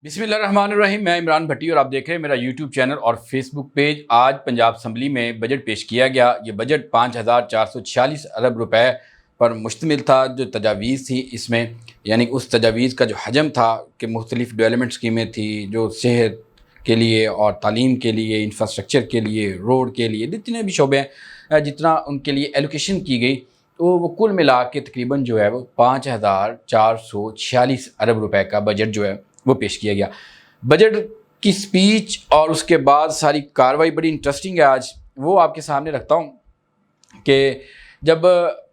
بسم اللہ الرحمن الرحیم. میں عمران بھٹی اور آپ دیکھ رہے ہیں میرا یوٹیوب چینل اور فیس بک پیج. آج پنجاب اسمبلی میں بجٹ پیش کیا گیا. یہ بجٹ 5,446 ارب روپے پر مشتمل تھا. جو تجاویز تھی اس میں، یعنی اس تجاویز کا جو حجم تھا کہ مختلف ڈیولپمنٹ اسکیمیں تھیں جو صحت کے لیے اور تعلیم کے لیے، انفراسٹرکچر کے لیے، روڈ کے لیے، جتنے بھی شعبے ہیں جتنا ان کے لیے ایلوکیشن کی گئی، تو وہ کل ملا کے تقریباً جو ہے وہ 5,446 ارب روپے کا بجٹ جو ہے وہ پیش کیا گیا. بجٹ کی سپیچ اور اس کے بعد ساری کاروائی بڑی انٹرسٹنگ ہے. آج وہ آپ کے سامنے رکھتا ہوں کہ جب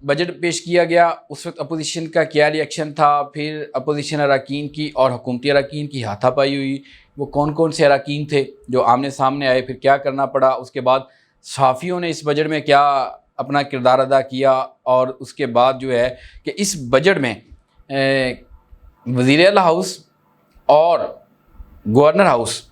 بجٹ پیش کیا گیا اس وقت اپوزیشن کا کیا ری ایکشن تھا، پھر اپوزیشن اراکین کی اور حکومتی اراکین کی ہاتھا پائی ہوئی، وہ کون کون سے اراکین تھے جو آمنے سامنے آئے، پھر کیا کرنا پڑا. اس کے بعد صحافیوں نے اس بجٹ میں کیا اپنا کردار ادا کیا، اور اس کے بعد جو ہے کہ اس بجٹ میں وزیر اعلیٰ ہاؤس اور گورنر ہاؤس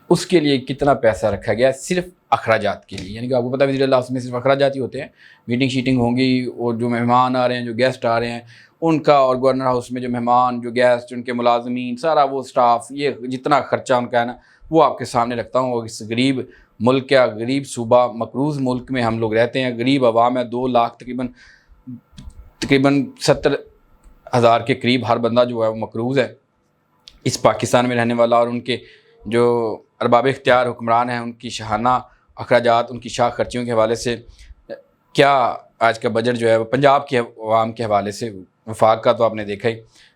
اس کے لیے کتنا پیسہ رکھا گیا صرف اخراجات کے لیے. یعنی کہ آپ کو پتہ ہے وزیر اعلیٰ ہاؤس میں صرف اخراجات ہی ہوتے ہیں، میٹنگ شیٹنگ ہوں گی اور جو مہمان آ رہے ہیں، جو گیسٹ آ رہے ہیں ان کا، اور گورنر ہاؤس میں جو مہمان، جو گیسٹ، ان کے ملازمین، سارا وہ سٹاف، یہ جتنا خرچہ ان کا ہے نا وہ آپ کے سامنے رکھتا ہوں. اس غریب ملک کا، غریب صوبہ مقروض ملک میں ہم لوگ رہتے ہیں، غریب عوام ہے، 2 لاکھ تقریباً 70,000 کے قریب ہر بندہ جو ہے وہ مقروض ہے اس پاکستان میں رہنے والا. اور ان کے جو ارباب اختیار حکمران ہیں ان کی شاہانہ اخراجات، ان کی شاہ خرچیوں کے حوالے سے کیا آج کا بجٹ جو ہے وہ پنجاب کے عوام کے حوالے سے، وفاق کا تو آپ نے دیکھا ہی،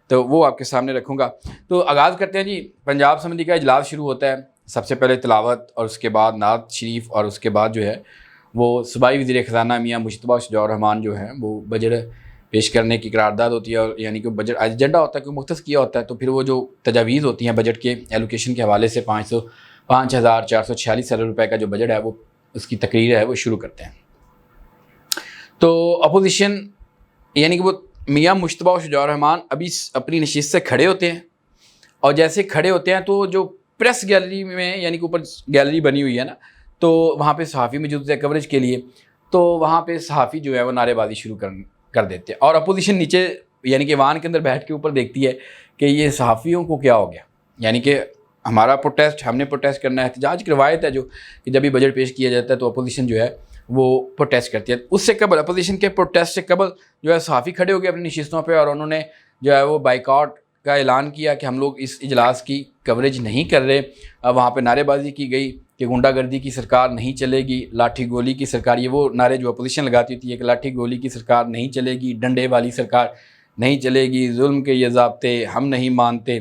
تو وہ آپ کے سامنے رکھوں گا. تو آغاز کرتے ہیں جی. پنجاب اسمبلی کا اجلاس شروع ہوتا ہے، سب سے پہلے تلاوت اور اس کے بعد نعت شریف، اور اس کے بعد جو ہے وہ صوبائی وزیر خزانہ میاں مجتبیٰ شجاع الرحمان جو ہیں وہ بجٹ پیش کرنے کی قرارداد ہوتی ہے. اور یعنی کہ بجٹ ایجنڈا ہوتا ہے کہ مختص کیا ہوتا ہے، تو پھر وہ جو تجاویز ہوتی ہیں بجٹ کے ایلوکیشن کے حوالے سے 5,446 ارب روپے کا جو بجٹ ہے وہ اس کی تقریر ہے وہ شروع کرتے ہیں. تو اپوزیشن یعنی کہ وہ میاں مجتبیٰ شجاع الرحمان ابھی اپنی نشست سے کھڑے ہوتے ہیں، اور جیسے کھڑے ہوتے ہیں تو جو پریس گیلری میں، یعنی کہ اوپر گیلری بنی ہوئی ہے نا، تو وہاں پہ صحافی موجود ہے کوریج کے لیے، تو وہاں پہ صحافی جو ہے وہ نعرے بازی شروع کر دیتے ہیں، اور اپوزیشن نیچے یعنی کہ ایوان کے اندر بیٹھ کے اوپر دیکھتی ہے کہ یہ صحافیوں کو کیا ہو گیا. یعنی کہ ہمارا پروٹیسٹ، ہم نے پروٹیسٹ کرنا ہے. احتجاج کی روایت ہے جو کہ جب بھی بجٹ پیش کیا جاتا ہے تو اپوزیشن جو ہے وہ پروٹیسٹ کرتی ہے. اس سے قبل، اپوزیشن کے پروٹیسٹ سے قبل جو ہے صحافی کھڑے ہو گئے اپنی نشستوں پہ، اور انہوں نے جو ہے وہ بائیکاٹ کا اعلان کیا کہ ہم لوگ اس اجلاس کی کوریج نہیں کر رہے. وہاں پہ نعرے بازی کی گئی کہ غنڈہ گردی کی سرکار نہیں چلے گی، لاٹھی گولی کی سرکار، یہ وہ نعرے جو اپوزیشن لگاتی ہوتی ہے کہ لاٹھی گولی کی سرکار نہیں چلے گی، ڈنڈے والی سرکار نہیں چلے گی، ظلم کے یہ ضابطے ہم نہیں مانتے.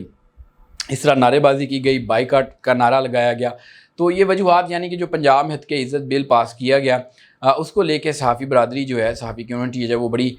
اس طرح نعرے بازی کی گئی، بائیکاٹ کا نعرہ لگایا گیا. تو یہ وجوہات، یعنی کہ جو پنجاب میں حقیقِ عزت بل پاس کیا گیا اس کو لے کے صحافی برادری جو ہے، صحافی کمیونٹی جو ہے وہ بڑی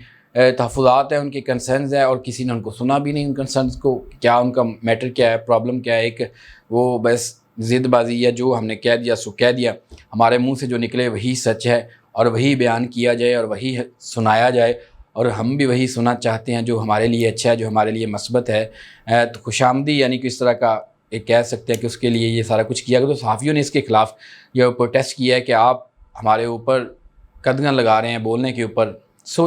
تحفظات ہیں، ان کے کنسرنز ہیں، اور کسی نے ان کو سنا بھی نہیں ان کنسرنز کو، کیا ان کا میٹر کیا ہے، پرابلم کیا ہے. ایک وہ بس ضد بازی ہے، جو ہم نے کہہ دیا سو کہہ دیا، ہمارے منہ سے جو نکلے وہی سچ ہے، اور وہی بیان کیا جائے اور وہی سنایا جائے، اور ہم بھی وہی سننا چاہتے ہیں جو ہمارے لیے اچھا ہے، جو ہمارے لیے مثبت ہے. تو خوش آمدی یعنی کہ اس طرح کا ایک کہہ سکتے ہیں کہ اس کے لیے یہ سارا کچھ کیا گیا. تو صحافیوں نے اس کے خلاف یہ پروٹیسٹ کیا ہے کہ آپ ہمارے اوپر قدغن لگا رہے ہیں بولنے کے اوپر.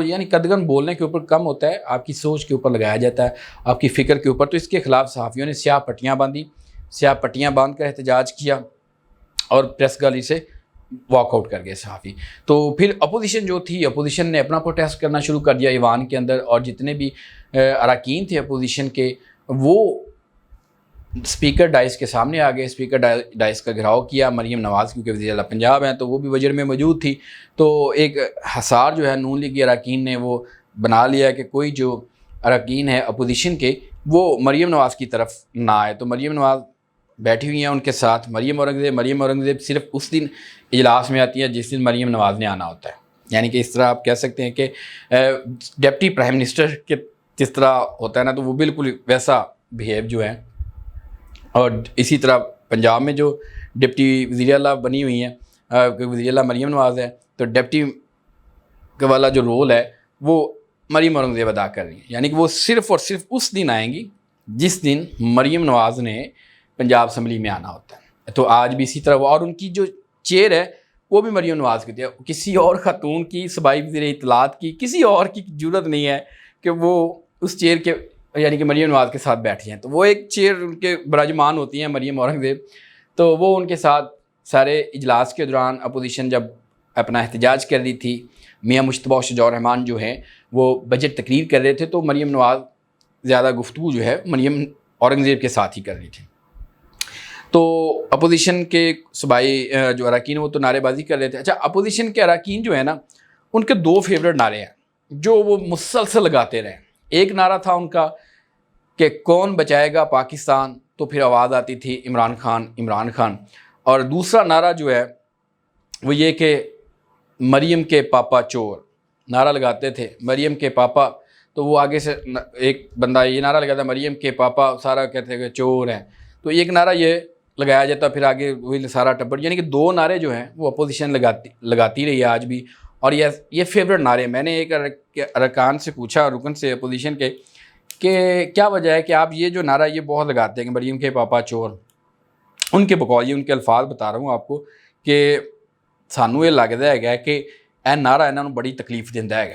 یعنی قدغن بولنے کے اوپر کم ہوتا ہے، آپ کی سوچ کے اوپر لگایا جاتا ہے، آپ کی فکر کے اوپر. تو اس کے خلاف صحافیوں نے سیاہ پٹیاں باندھی، سیاہ پٹیاں باندھ کر احتجاج کیا، اور پریس گیلری سے واک آؤٹ کر گئے صحافی. تو پھر اپوزیشن جو تھی، اپوزیشن نے اپنا پروٹیسٹ کرنا شروع کر دیا ایوان کے اندر، اور جتنے بھی اراکین تھے اپوزیشن کے وہ اسپیکر ڈائس کے سامنے آ گئے. اسپیکر ڈائس کا گھراؤ کیا. مریم نواز کیونکہ وزیر اعلیٰ پنجاب ہیں تو وہ بھی بجٹ میں موجود تھی، تو ایک حصار جو ہے نون لیگ کے اراکین نے وہ بنا لیا کہ کوئی جو اراکین ہے اپوزیشن کے وہ مریم نواز کی طرف نہ آئے. تو مریم نواز بیٹھی ہوئی ہیں ان کے ساتھ مریم اورنگزیب صرف اس دن اجلاس میں آتی ہے جس دن مریم نواز نے آنا ہوتا ہے. یعنی کہ اس طرح آپ کہہ سکتے ہیں کہ ڈپٹی پرائم منسٹر کے جس طرح ہوتا ہے نا، تو وہ بالکل ویسا بیہیو جو ہے. اور اسی طرح پنجاب میں جو ڈپٹی وزیر اعلیٰ بنی ہوئی ہیں، وزیر اعلیٰ مریم نواز ہے، تو ڈپٹی والا جو رول ہے وہ مریم اورنگزیب ادا کر رہی ہیں. یعنی کہ وہ صرف اور صرف اس دن آئیں گی جس دن مریم نواز نے پنجاب اسمبلی میں آنا ہوتا ہے. تو آج بھی اسی طرح اور ان کی جو چیئر ہے وہ بھی مریم نواز کی تھی. کسی اور خاتون کی، صوبائی وزیر اطلاعات کی، کسی اور کی جرت نہیں ہے کہ وہ اس چیئر کے یعنی کہ مریم نواز کے ساتھ بیٹھی ہیں، تو وہ ایک چیئر ان کے براجمان ہوتی ہیں مریم اورنگزیب، تو وہ ان کے ساتھ سارے اجلاس کے دوران اپوزیشن جب اپنا احتجاج کر رہی تھی، میاں مشتبہ اور شجاع الرحمان جو ہیں وہ بجٹ تقریر کر رہے تھے، تو مریم نواز زیادہ گفتگو جو ہے مریم اورنگزیب کے ساتھ ہی کر رہی تھی. تو اپوزیشن کے صوبائی جو اراکین وہ تو نعرے بازی کر رہے تھے. اچھا، اپوزیشن کے اراکین جو ہے نا، ان کے 2 فیورٹ نعرے ہیں جو وہ مسلسل لگاتے رہے. ایک نعرہ تھا ان کا کہ کون بچائے گا پاکستان، تو پھر آواز آتی تھی عمران خان عمران خان. اور دوسرا نعرہ جو ہے وہ یہ کہ مریم کے پاپا چور نعرہ لگاتے تھے. مریم کے پاپا، تو وہ آگے سے ایک بندہ یہ نعرہ لگاتا ہے مریم کے پاپا، سارا کہتے ہیں کہ چور ہیں. تو ایک نعرہ یہ لگایا جاتا، پھر آگے وہی سارا ٹبر. یعنی کہ 2 نعرے جو ہیں وہ اپوزیشن لگاتی رہی ہے آج بھی. اور یہ فیورٹ نعرے. میں نے ایک ارکان سے پوچھا، رکن سے اپوزیشن کے، کہ کیا وجہ ہے کہ آپ یہ جو نعرہ یہ بہت لگاتے ہیں کہ مریم کے پاپا چور. ان کے بقول یہ ان کے الفاظ بتا رہا ہوں آپ کو کہ سانوں یہ لگتا ہے کہ یہ نعرہ انہوں نے بڑی تکلیف دینا ہے،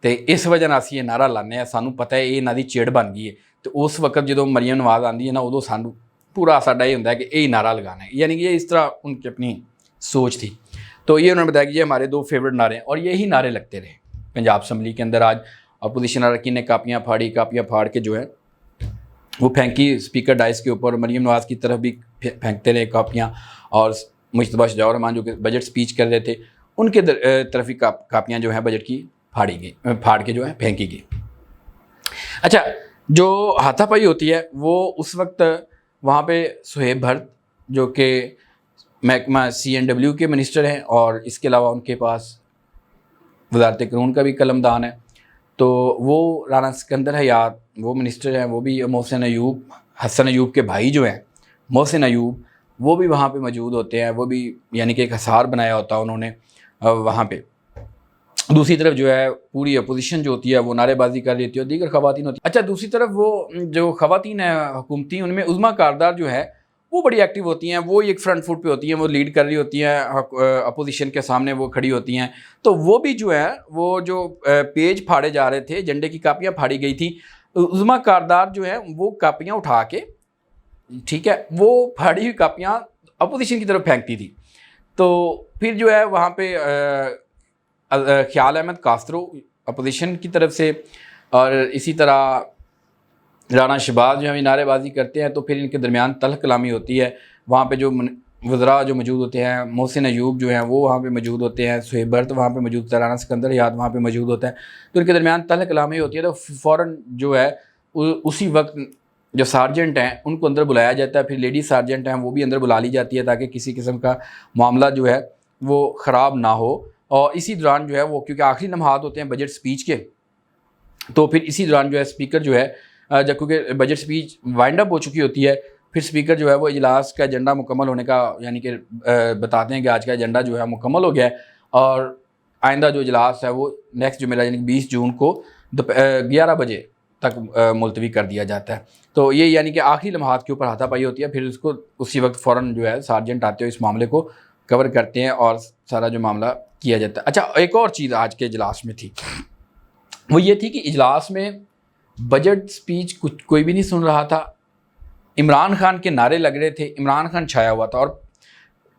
تو اس وجہ سے اسی یہ نعرہ لانے ہیں. سانوں پتہ ہے یہ انہوں کی چیڑ بن گئی ہے. تو اس وقت جدو مریم نواز آتی ہے نا، ادو سانوں پورا ساڈا یہ ہوتا ہے کہ یہی نعرہ لگانا ہے. یعنی کہ یہ اس طرح ان کی اپنی سوچ تھی. تو یہ انہوں نے بتایا کہ یہ ہمارے 2 فیورٹ نعرے ہیں، اور یہی نعرے لگتے رہے پنجاب اسمبلی کے اندر. آج اپوزیشن اراکین نے کاپیاں پھاڑ کے جو ہے وہ پھینکی اسپیکر ڈائس کے اوپر. مریم نواز کی طرف بھی پھینکتے رہے کاپیاں، اور مشتبہ شجاع الرحمان جو کہ بجٹ سپیچ کر رہے تھے ان کے طرف ہی کاپیاں جو ہیں بجٹ کی پھاڑ کے جو ہے پھینکی گئی. اچھا، جو ہاتھا پائی ہوتی ہے وہ اس وقت وہاں پہ صہیب بھرت جو کہ محکمہ CNW کے منسٹر ہیں، اور اس کے علاوہ ان کے پاس وزارت قانون کا بھی قلمدان ہے، تو وہ رانا سکندر حیات وہ منسٹر ہیں، وہ بھی محسن ایوب حسن ایوب کے بھائی جو ہیں محسن ایوب وہ بھی وہاں پہ موجود ہوتے ہیں. وہ بھی یعنی کہ ایک حصار بنایا ہوتا ہے انہوں نے وہاں پہ. دوسری طرف جو ہے پوری اپوزیشن جو ہوتی ہے وہ نعرے بازی کر رہی ہوتی ہے، اور دیگر خواتین ہوتی ہیں. اچھا، دوسری طرف وہ جو خواتین ہیں حکومتی، ان میں عظمیٰ کاردار جو ہے وہ بڑی ایکٹیو ہوتی ہیں. وہ ایک فرنٹ فٹ پہ ہوتی ہیں، وہ لیڈ کر رہی ہوتی ہیں، اپوزیشن کے سامنے وہ کھڑی ہوتی ہیں. تو وہ بھی جو ہے وہ جو پیج پھاڑے جا رہے تھے، ایجنڈے کی کاپیاں پھاڑی گئی تھی، عظمیٰ کاردار جو ہے وہ کاپیاں اٹھا کے، ٹھیک ہے، وہ پھاڑی ہوئی کاپیاں اپوزیشن کی طرف پھینکتی تھی. تو پھر جو ہے وہاں پہ خیال احمد کاسترو اپوزیشن کی طرف سے، اور اسی طرح رانا شہباز جو ہمیں نعرے بازی کرتے ہیں. تو پھر ان کے درمیان تلخ کلامی ہوتی ہے. وہاں پہ جو وزراء جو موجود ہوتے ہیں، محسن ایوب جو ہیں وہ وہاں پہ موجود ہوتے ہیں، صہیب بھرت وہاں پہ موجود ہوتا ہے، رانا سکندر حیات وہاں پہ موجود ہوتا ہے. تو ان کے درمیان تلخ کلامی ہوتی ہے. تو فوراً جو ہے اسی وقت جو سارجنٹ ہیں ان کو اندر بلایا جاتا ہے. پھر لیڈی سارجنٹ ہیں وہ بھی اندر بلا لی جاتی ہے تاکہ کسی قسم کا معاملہ جو ہے وہ خراب نہ ہو. اور اسی دوران جو ہے وہ کیونکہ آخری لمحات ہوتے ہیں بجٹ سپیچ کے، تو پھر اسی دوران جو ہے اسپیکر جو ہے جب کیونکہ بجٹ سپیچ وائنڈ اپ ہو چکی ہوتی ہے، پھر اسپیکر جو ہے وہ اجلاس کا ایجنڈا مکمل ہونے کا یعنی کہ بتاتے ہیں کہ آج کا ایجنڈا جو ہے مکمل ہو گیا ہے، اور آئندہ جو اجلاس ہے وہ نیکسٹ جمعرات یعنی 20 جون کو 11 بجے تک ملتوی کر دیا جاتا ہے. تو یہ یعنی کہ آخری لمحات کے اوپر ہاتھا پائی ہوتی ہے. پھر اس کو اسی وقت فوراً جو ہے سارجنٹ آتے ہیں، اس معاملے کو کور کرتے ہیں اور سارا جو معاملہ کیا جاتا ہے. اچھا، ایک اور چیز آج کے اجلاس میں تھی، وہ یہ تھی کہ اجلاس میں بجٹ سپیچ کوئی بھی نہیں سن رہا تھا. عمران خان کے نعرے لگ رہے تھے، عمران خان چھایا ہوا تھا. اور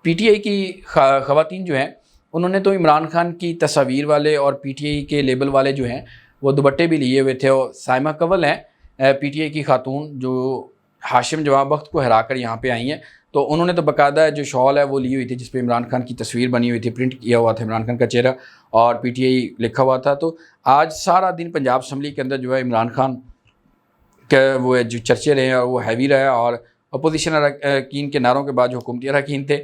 PTI کی خواتین جو ہیں انہوں نے تو عمران خان کی تصاویر والے اور PTI کے لیبل والے جو ہیں وہ دوپٹے بھی لیے ہوئے تھے. اور سائمہ کنول ہیں PTI کی خاتون جو ہاشم جواب بخت کو ہرا کر یہاں پہ آئی ہیں، تو انہوں نے تو باقاعدہ جو شال ہے وہ لی ہوئی تھی جس پہ عمران خان کی تصویر بنی ہوئی تھی، پرنٹ کیا ہوا تھا عمران خان کا چہرہ اور PTI لکھا ہوا تھا. تو آج سارا دن پنجاب اسمبلی کے اندر جو ہے عمران خان کا وہ جو چرچے رہے ہیں اور وہ ہیوی رہا. اور اپوزیشن اراکین کے نعروں کے بعد جو حکومتی اراکین تھے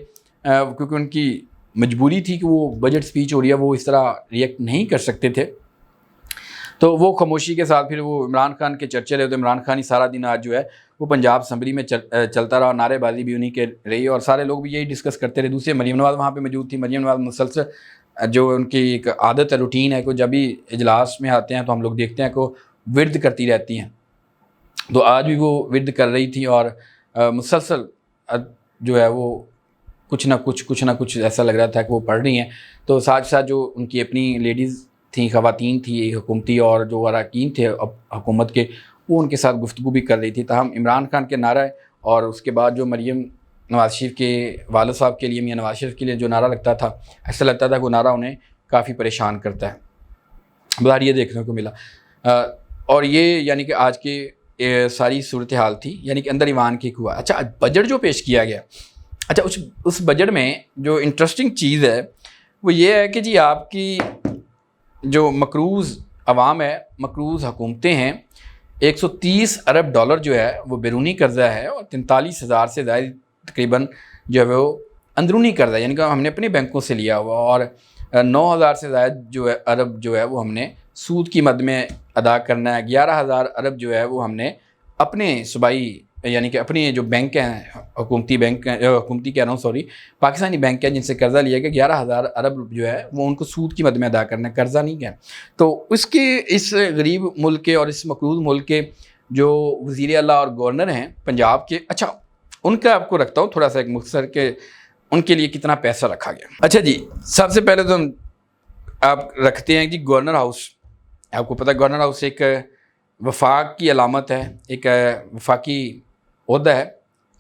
کیونکہ ان کی مجبوری تھی کہ وہ بجٹ سپیچ ہو رہی ہے وہ اس طرح ریئیکٹ نہیں کر سکتے تھے، تو وہ خاموشی کے ساتھ پھر وہ عمران خان کے چرچے رہے. تو عمران خان ہی سارا دن آج جو ہے وہ پنجاب اسمبلی میں چلتا رہا، نعرے بازی بھی انہیں کے رہی اور سارے لوگ بھی یہی ڈسکس کرتے رہے. دوسرے مریم نواز وہاں پہ موجود تھی. مریم نواز مسلسل جو ان کی ایک عادت ہے، روٹین ہے کہ جب بھی اجلاس میں آتے ہیں تو ہم لوگ دیکھتے ہیں کہ وہ ورد کرتی رہتی ہیں. تو آج بھی وہ ورد کر رہی تھی اور مسلسل جو ہے وہ کچھ نہ کچھ ایسا لگ رہا تھا کہ وہ پڑھ رہی ہیں. تو ساتھ ساتھ جو ان کی اپنی لیڈیز تھیں، خواتین تھیں حکومتی اور جو اراکین تھے حکومت کے، وہ ان کے ساتھ گفتگو بھی کر رہی تھی. تاہم عمران خان کے نعرہ اور اس کے بعد جو مریم نواز شریف کے والد صاحب کے لیے، میاں نواز شریف کے لیے جو نعرہ لگتا تھا، ایسا لگتا تھا کہ وہ نعرہ انہیں کافی پریشان کرتا ہے. بظاہر یہ دیکھنے کو ملا. اور یہ یعنی کہ آج کی ساری صورتحال تھی، یعنی کہ اندر ایوان کی ہوا. اچھا بجٹ جو پیش کیا گیا، اچھا اس بجٹ میں جو انٹرسٹنگ چیز ہے وہ یہ ہے کہ جی آپ کی جو مقروض عوام ہے، مقروض حکومتیں ہیں، 130 ارب ڈالر جو ہے وہ بیرونی قرضہ ہے، اور 43,000 سے زائد تقریباً جو ہے وہ اندرونی قرضہ ہے، یعنی کہ ہم نے اپنے بینکوں سے لیا ہوا، اور 9,000 سے زائد جو ہے ارب جو ہے وہ ہم نے سود کی مد میں ادا کرنا ہے. 11,000 ارب جو ہے وہ ہم نے اپنے صوبائی یعنی کہ اپنی جو بینک ہیں، حکومتی بینک حکومتی کہہ رہا ہوں سوری پاکستانی بینک ہیں جن سے قرضہ لیا گیا، 11,000 ارب جو ہے وہ ان کو سود کی مد میں ادا کرنا ہے، قرضہ نہیں ہے. تو اس غریب ملک کے اور اس مقروض ملک کے جو وزیر اعلیٰ اور گورنر ہیں پنجاب کے، اچھا ان کا آپ کو رکھتا ہوں تھوڑا سا ایک مختصر کہ ان کے لیے کتنا پیسہ رکھا گیا. اچھا جی، سب سے پہلے تو ہم آپ رکھتے ہیں جی گورنر ہاؤس. آپ کو پتہ ہے گورنر ہاؤس ایک وفاق کی علامت ہے، ایک وفاقی عہدہ ہے،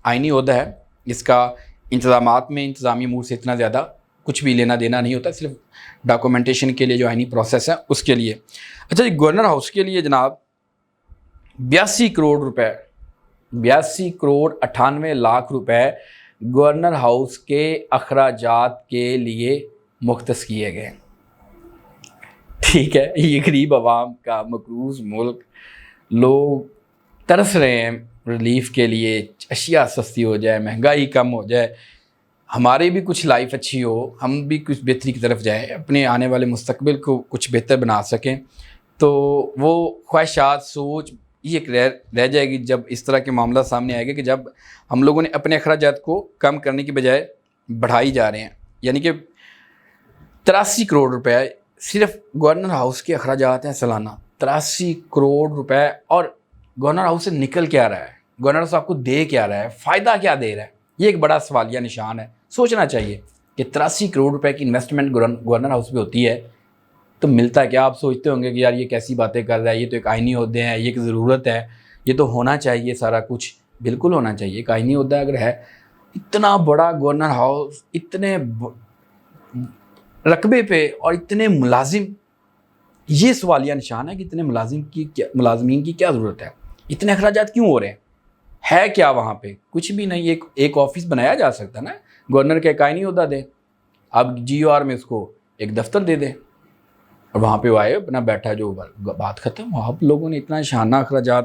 آئینی عہدہ ہے. اس کا انتظامات میں انتظامی امور سے اتنا زیادہ کچھ بھی لینا دینا نہیں ہوتا، صرف ڈاکومنٹیشن کے لیے جو آئینی پروسیس ہے اس کے لیے. اچھا جی، گورنر ہاؤس کے لیے جناب 82 کروڑ روپے، 82 کروڑ 98 لاکھ روپے گورنر ہاؤس کے اخراجات کے لیے مختص کیے گئے. ٹھیک ہے، یہ غریب عوام کا مقروض ملک، لوگ ترس رہے ہیں ریلیف کے لیے، اشیاء سستی ہو جائے، مہنگائی کم ہو جائے، ہماری بھی کچھ لائف اچھی ہو، ہم بھی کچھ بہتری کی طرف جائیں، اپنے آنے والے مستقبل کو کچھ بہتر بنا سکیں. تو وہ خواہشات، سوچ یہ رہ جائے گی جب اس طرح کے معاملہ سامنے آئے گا کہ جب ہم لوگوں نے اپنے اخراجات کو کم کرنے کی بجائے بڑھائی جا رہے ہیں. یعنی کہ 83 کروڑ روپے صرف گورنر ہاؤس کے اخراجات ہیں سالانہ، 83 کروڑ روپے. اور گورنر ہاؤس سے نکل کیا رہا ہے، گورنر ہاؤس آپ کو دے کیا رہا ہے، فائدہ کیا دے رہا ہے، یہ ایک بڑا سوالیہ نشان ہے. سوچنا چاہیے کہ 83 کروڑ روپے کی انویسٹمنٹ گورنر ہاؤس پہ ہوتی ہے تو ملتا ہے کیا. آپ سوچتے ہوں گے کہ یار یہ کیسی باتیں کر رہا ہے، یہ تو ایک آئینی عہدے ہیں، یہ ایک ضرورت ہے، یہ تو ہونا چاہیے سارا کچھ. بالکل ہونا چاہیے. ایک آئینی عہدہ اگر ہے، اتنا بڑا گورنر ہاؤس، اتنے رقبے پہ اور اتنے ملازم، یہ سوالیہ نشان ہے کہ اتنے ملازمین کی کیا ضرورت ہے، اتنے اخراجات کیوں ہو رہے ہیں، ہے کیا وہاں پہ؟ کچھ بھی نہیں. ایک آفس بنایا جا سکتا نا، گورنر کا ایک آئینی عہدہ دے، اب جی او آر میں اس کو ایک دفتر دے دیں اور وہاں پہ وہ آئے اپنا بیٹھا، جو بات ختم. آپ لوگوں نے اتنا شانہ اخراجات.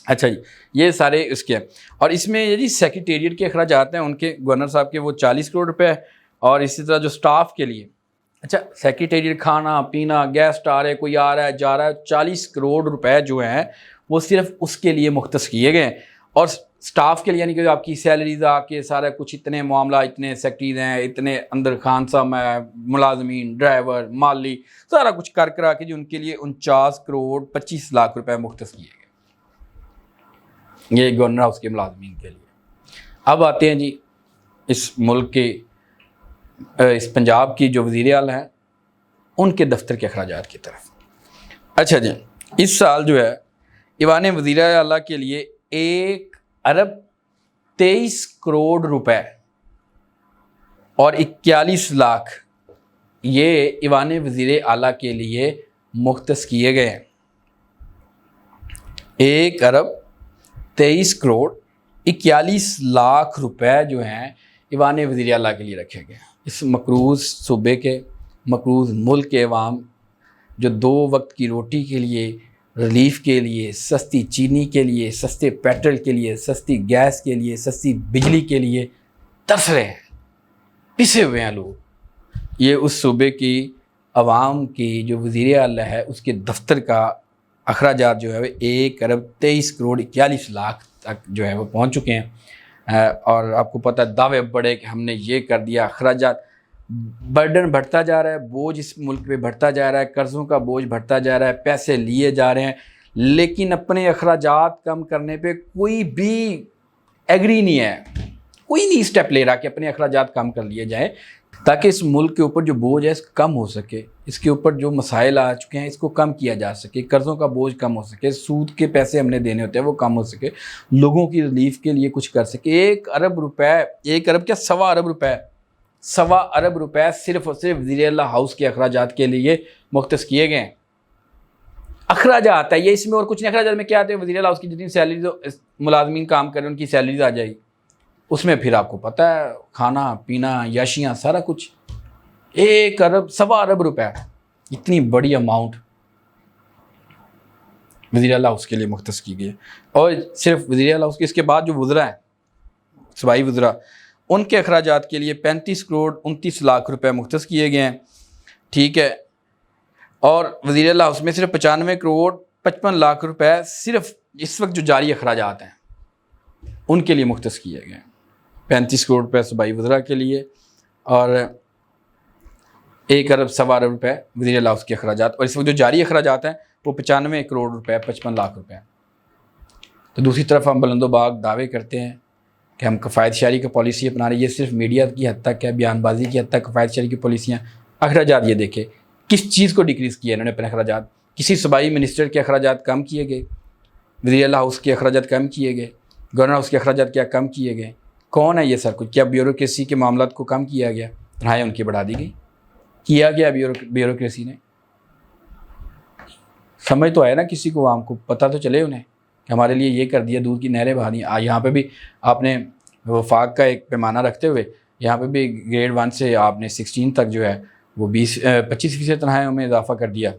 اچھا جی، یہ سارے اس کے. اور اس میں یہ جی سیکریٹریٹ کے اخراجات ہیں ان کے، گورنر صاحب کے، وہ 40 کروڑ روپے ہے. اور اسی طرح جو سٹاف کے لیے، اچھا سیکریٹریٹ، کھانا پینا، گیسٹ آ رہے، کوئی آ رہا ہے جا رہا ہے، 40 کروڑ روپے جو ہیں وہ صرف اس کے لیے مختص کیے گئے. اور سٹاف کے لیے یعنی کہ آپ کی سیلریز آ کے سارا کچھ، اتنے معاملہ، اتنے سیکٹریز ہیں، اتنے اندر خان صاحب ہیں، ملازمین، ڈرائیور، مالی، سارا کچھ کرا کے جو ان کے لیے 49 کروڑ 25 لاکھ روپے مختص کیے گئے، یہ گورنر ہاؤس کے ملازمین کے لیے. اب آتے ہیں جی اس ملک کے، اس پنجاب کی جو وزیر اعلیٰ ہیں ان کے دفتر کے اخراجات کی طرف. اچھا جی، اس سال جو ہے ایوان وزیر اعلیٰ کے لیے 1 ارب 23 کروڑ روپے اور 41 لاکھ یہ ایوان وزیر اعلیٰ کے لیے مختص کیے گئے ہیں. 1 ارب 23 کروڑ 41 لاکھ روپے جو ہیں ایوان وزیر اعلیٰ کے لیے رکھے گئے ہیں. اس مقروض صوبے کے، مقروض ملک کے عوام جو 2 وقت کی روٹی کے لیے، ریلیف کے لیے، سستی چینی کے لیے، سستے پیٹرول کے لیے، سستی گیس کے لیے، سستی بجلی کے لیے ترس رہے ہیں، پسے ہوئے ہیں لوگ. یہ اس صوبے کی عوام کی جو وزیر اعلیٰ ہے اس کے دفتر کا اخراجات جو ہے 1 ارب 23 کروڑ 41 لاکھ تک جو ہے وہ پہنچ چکے ہیں. اور آپ کو پتہ ہے دعوے بڑے کہ ہم نے یہ کر دیا. اخراجات، برڈن بڑھتا جا رہا ہے، بوجھ اس ملک پہ بڑھتا جا رہا ہے، قرضوں کا بوجھ بڑھتا جا رہا ہے، پیسے لیے جا رہے ہیں، لیکن اپنے اخراجات کم کرنے پہ کوئی بھی ایگری نہیں ہے، کوئی نہیں اسٹیپ لے رہا کہ اپنے اخراجات کم کر لیے جائیں تاکہ اس ملک کے اوپر جو بوجھ ہے کم ہو سکے، اس کے اوپر جو مسائل آ چکے ہیں اس کو کم کیا جا سکے، قرضوں کا بوجھ کم ہو سکے، سود کے پیسے ہم نے دینے ہوتے ہیں وہ کم ہو سکے، لوگوں کی ریلیف کے لیے کچھ کر سکے۔ 1 ارب روپے، 1 ارب کیا 1.25 ارب روپے، 1.25 ارب روپے صرف اور صرف وزیر اعلیٰ ہاؤس کے اخراجات کے لیے مختص کیے گئے ہیں۔ اخراجات ہے یہ، اس میں اور کچھ نہیں۔ اخراجات میں کیا آتے ہیں؟ وزیر اعلیٰ ہاؤس کی جتنی سیلریز ملازمین کام کریں ان کی سیلریز آ جائے گی، اس میں پھر آپ کو پتہ ہے کھانا پینا یاشیاں سارا کچھ۔ 1 ارب 1.25 ارب روپے، اتنی بڑی اماؤنٹ وزیر اعلیٰ ہاؤس کے لیے مختص کی گئی ہے۔ اور صرف وزیر اعلیٰ ہاؤس کے، اس کے بعد جو وزراء ہیں، صوبائی وزراء، ان کے اخراجات کے لیے 35 کروڑ 29 لاکھ روپے مختص کیے گئے ہیں، ٹھیک ہے۔ اور وزیر اعلیٰ ہاؤس میں صرف 95 کروڑ 55 لاکھ روپے صرف اس وقت جو جاری اخراجات ہیں ان کے لیے مختص کیے گئے ہیں۔ 35 کروڑ روپے صوبائی وزراء کے لیے اور 1 ارب 1.25 ارب روپے وزیر اعلیٰ ہاؤس کے اخراجات، اور اس وقت جو جاری اخراجات ہیں وہ 95 کروڑ روپے 55 لاکھ روپے ہیں۔ تو دوسری طرف ہم بلند و باغ دعوے کرتے ہیں کہ ہم کفایت شعری کی پالیسی اپنا رہے ہیں۔ یہ صرف میڈیا کی حد تک ہے، بیان بازی کی حد تک کفایت شعری کی پالیسیاں۔ اخراجات یہ دیکھیں کس چیز کو ڈیکریز کیا انہوں نے اپنے اخراجات، کسی صوبائی منسٹر کے اخراجات کم کیے گئے، وزیر اعلیٰ ہاؤس کے اخراجات کم کیے گئے، گورنر ہاؤس کے اخراجات کیا کم کیے گئے؟ کون ہے یہ سر کچھ؟ کیا بیوروکریسی کے معاملات کو کم کیا گیا؟ تنخواہیں ان کی بڑھا دی گئی؟ کیا گیا بیوروکریسی نے؟ سمجھ تو آئے نا کسی کو، عوام کو پتہ تو چلے انہیں کہ ہمارے لیے یہ کر دیا، دودھ کی نہریں بہا دیں۔ یہاں پہ بھی آپ نے وفاق کا ایک پیمانہ رکھتے ہوئے یہاں پہ بھی گریڈ 1 سے آپ نے 16 تک جو ہے وہ 25% تنخواہوں میں اضافہ کر دیا،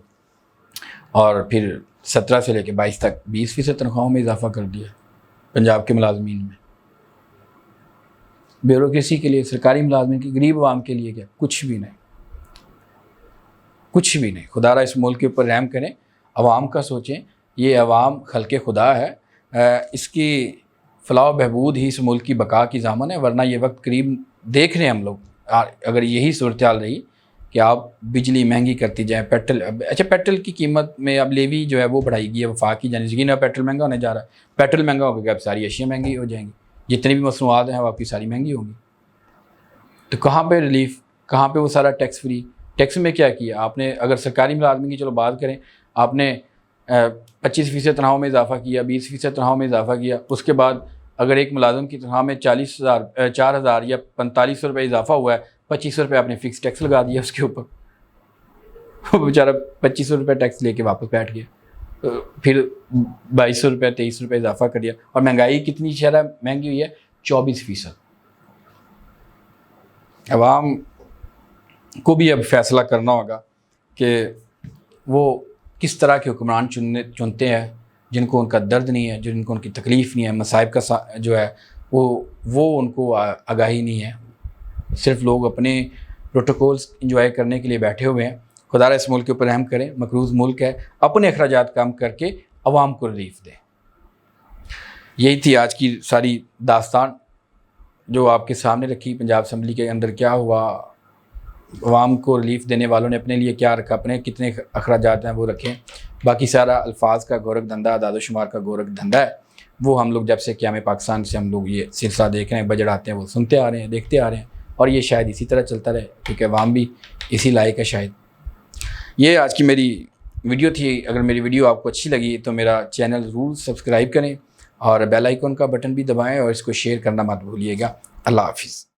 اور پھر 17 سے لے کے 22 تک 20% تنخواہوں میں اضافہ کر دیا پنجاب کے ملازمین میں۔ بیوروکریسی کے لیے، سرکاری ملازمین کی، غریب عوام کے لیے کیا؟ کچھ بھی نہیں، کچھ بھی نہیں۔ خدا را اس ملک کے اوپر رحم کریں، عوام کا سوچیں۔ یہ عوام خلق خدا ہے، اس کی فلاح و بہبود ہی اس ملک کی بقا کی ضامن ہے، ورنہ یہ وقت قریب دیکھ رہے ہیں ہم لوگ۔ اگر یہی صورتحال رہی کہ آپ بجلی مہنگی کرتی جائیں، پیٹرول کی قیمت میں اب لیوی جو ہے وہ بڑھائی گئی ہے وفاق کی جانب سے، پیٹرول مہنگا ہونے جا رہا ہے۔ پیٹرول مہنگا ہو گیا اب ساری اشیاء مہنگی ہو جائیں گی، جتنی بھی مصنوعات ہیں وہ آپ کی ساری مہنگی ہوں گی۔ تو کہاں پہ ریلیف، کہاں پہ وہ سارا ٹیکس فری؟ ٹیکس میں کیا کیا آپ نے؟ اگر سرکاری ملازمین کی چلو بات کریں، آپ نے 25% تنخواہوں میں اضافہ کیا، 20% تنخواہوں میں اضافہ کیا، اس کے بعد اگر ایک ملازم کی تنخواہ میں 4,000 یا 4500 روپے اضافہ ہوا ہے، 2500 روپے آپ نے فکس ٹیکس لگا دیا اس کے اوپر، وہ بیچارہ 2500 روپے ٹیکس لے کے واپس بیٹھ گیا، پھر 2200 روپے 2300 روپے اضافہ کر دیا۔ اور مہنگائی کتنی شرح مہنگی ہوئی ہے؟ 24%۔ عوام کو بھی اب فیصلہ کرنا ہوگا کہ وہ کس طرح کے حکمران چنتے ہیں جن کو ان کا درد نہیں ہے، جن کو ان کی تکلیف نہیں ہے، مصائب کا جو ہے وہ ان کو آگاہی نہیں ہے، صرف لوگ اپنے پروٹوکولز انجوائے کرنے کے لیے بیٹھے ہوئے ہیں۔ خدا را اس ملک کے اوپر رحم کریں، مقروض ملک ہے، اپنے اخراجات کم کر کے عوام کو ریلیف دیں۔ یہی تھی آج کی ساری داستان جو آپ کے سامنے رکھی۔ پنجاب اسمبلی کے اندر کیا ہوا، عوام کو ریلیف دینے والوں نے اپنے لیے کیا رکھا، اپنے کتنے اخراجات ہیں وہ رکھیں۔ باقی سارا الفاظ کا گورکھ دھندا، اعداد و شمار کا گورکھ دھندا ہے، وہ ہم لوگ جب سے قیام پاکستان سے ہم لوگ یہ سلسلہ دیکھ رہے ہیں، بجٹ آتے ہیں وہ سنتے آ رہے ہیں، دیکھتے آ رہے ہیں، اور یہ شاید اسی طرح چلتا رہے کیونکہ عوام بھی اسی لائق ہے شاید۔ یہ آج کی میری ویڈیو تھی۔ اگر میری ویڈیو آپ کو اچھی لگی تو میرا چینل ضرور سبسکرائب کریں اور بیل آئیکن کا بٹن بھی دبائیں، اور اس کو شیئر کرنا مت بھولیے گا۔ اللہ حافظ۔